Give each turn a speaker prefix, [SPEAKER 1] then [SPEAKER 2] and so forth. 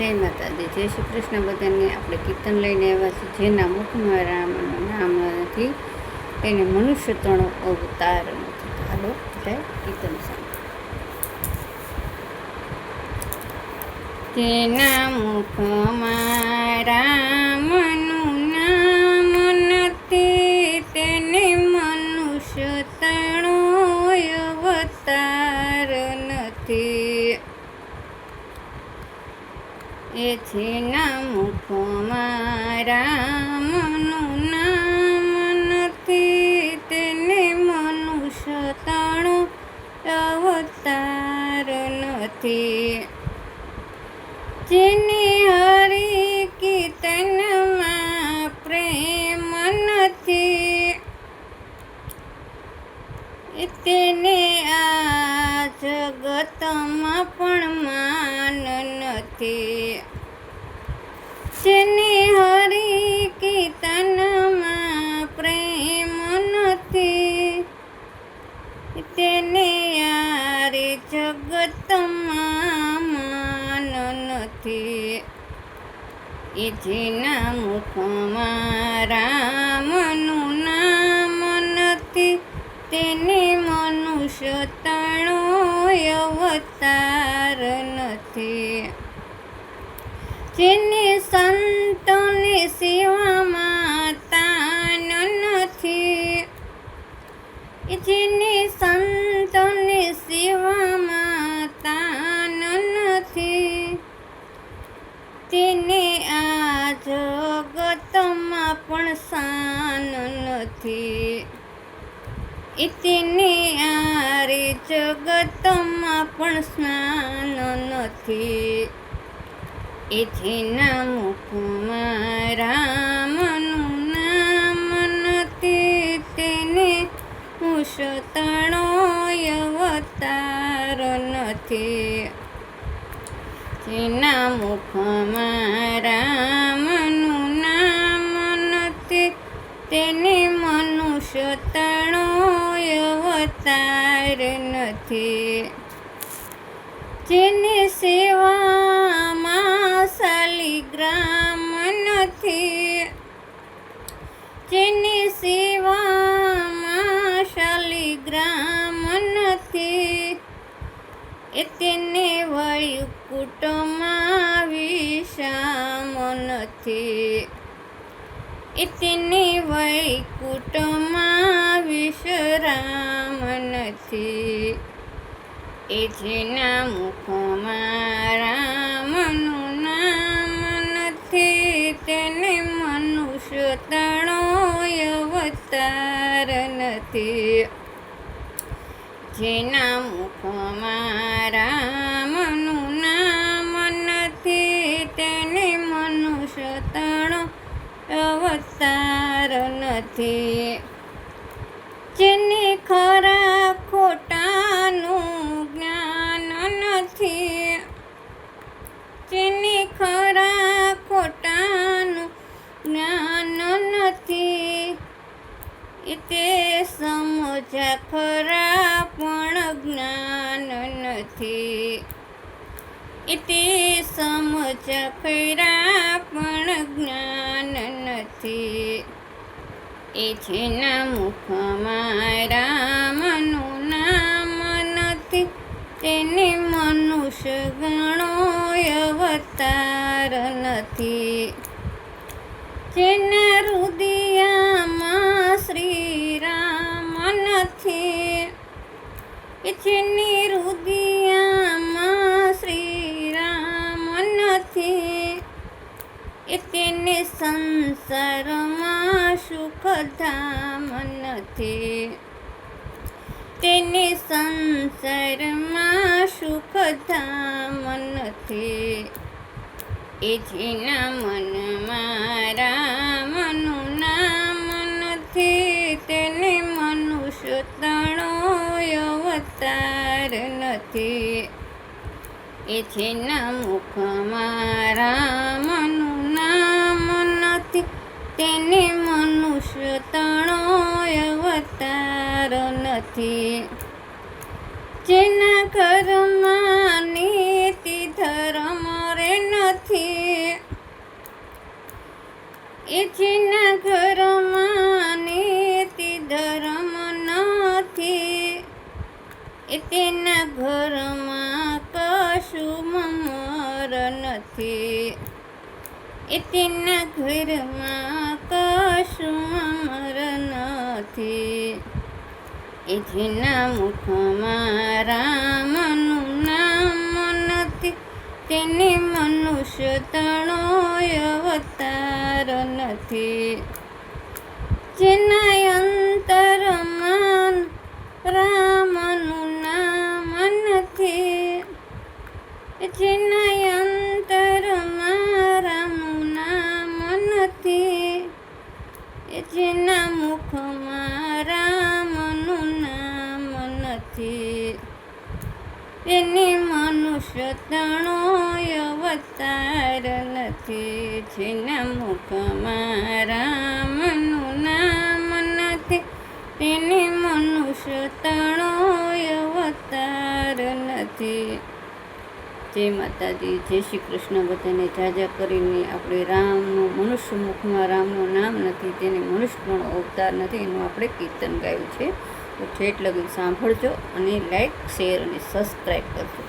[SPEAKER 1] જય માતાજી, જય શ્રી કૃષ્ણ બધાને. આપણે કીર્તન લઈને આવ્યા છીએ. જેના મુખમાં રામનું નામ નથી તેને મનુષ્ય તણો અવતાર નથી. હાલો બધા કીર્તન સાંભળો. જેના મુખમાં રામનું નામ નથી તેને મનુષ્ય તણો અવતાર નથી. એ જેના મુખમાં રામનું નામ નથી તેને મનુષ્ય તણો અવતાર નથી. જેને હરિ કીર્તનમાં પ્રેમ નથી તેને આ જગતમાં પણ માન નથી. જેને હરિ કીર્તનમાં પ્રેમ નથી તેને યારે જગતમાં માન નથી. એ જેના મુખમાં રામનું નામ નથી તેને મનુષ્ય તણો અવતાર નથી. જેને સંતોને સેવામાં તાન નથી જેને સંતોને સેવામાં તાન નથી તેને આ જગતમાં પણ શાન નથી. તેને આરે જગતમાં પણ સ્નાન નથી. એ જેના મુખમાં રામનું નામ નથી તેને મનુષ્ય તણો અવતાર નથી. જેના મુખમાં રામનું નામ નથી તેને મનુષ્ય તણો અવતાર નથી. જેને સેવામાં શાલિગ્રામ નથી જેને સેવામાં શાલિગ્રામ નથી તેને વૈકુંઠમાં વિશ્રામ નથી. તેને વૈકુંઠમાં વિશ્રામ નથી. એ જેના મુખમાં રામનું નામ નથી તેને મનુષ્ય તણો અવતાર નથી. જેના મુખમાં રામનું નામ નથી તેને મનુષ્ય તણો અવતાર નથી. જેને ખરા ખોટાનું જ્ઞાન નથી જેને ખરા ખોટાનું જ્ઞાન નથી તે સમજ્યા ખરા પણ જ્ઞાન નથી. તે સમજ્યા ખરા પણ જ્ઞાન નથી. એ જેના મુખમાં રામનું નામ નથી તેને મનુષ્ય ગણો અવતાર નથી. જેના હૃદયમાં શ્રી રામ નથી જેની હૃદયમાં શ્રી રામ નથી તેને સંસારમાં સુખધામ નથી. તેને સંસારમાં સુખધામ નથી. એ જેના મનમાં રામનું નામ નથી તેને મનુષ્ય તણો અવતાર નથી. એ જેના મુખમાં રામનું નામ નથી તેને મનુષ્ય તણો અવતાર નથી. જેના ઘરમાં નીતિ ધર્મ રે નથી. એ જેના ઘરમાં નીતિ ધર્મ નથી, એ તેના ઘરમાં કશું મમર નથી. એ તેના ઘરમાં કશું મમર નથી. એ જેના મુખમાં રામનું નામ નથી, તેને મનુષ્ય તણોય અવતાર નથી. જેના અંતરમાં રામનું નામ નથી, જેના અંતરમાં રામનું નામ નથી, જેના મુખમાં રામનું નામ નથી, તેને મનુષ્ય તણોય અવતાર નથી. જેના મુખમાં રામનું નામ નથી, તેને મનુષ્ય તણોય અવતાર નથી. જય માતાજી, જય શ્રી કૃષ્ણ. બધાને જાજા કરીને આપણે રામનું મનુષ્ય મુખમાં રામનું નામ નથી, તેને મનુષ્ય પણ અવતાર નથી, એનું આપણે કીર્તન ગાયું છે. તો ઠેઠ લગી સાંભળજો અને લાઈક, શેર અને સબસ્ક્રાઈબ કરજો.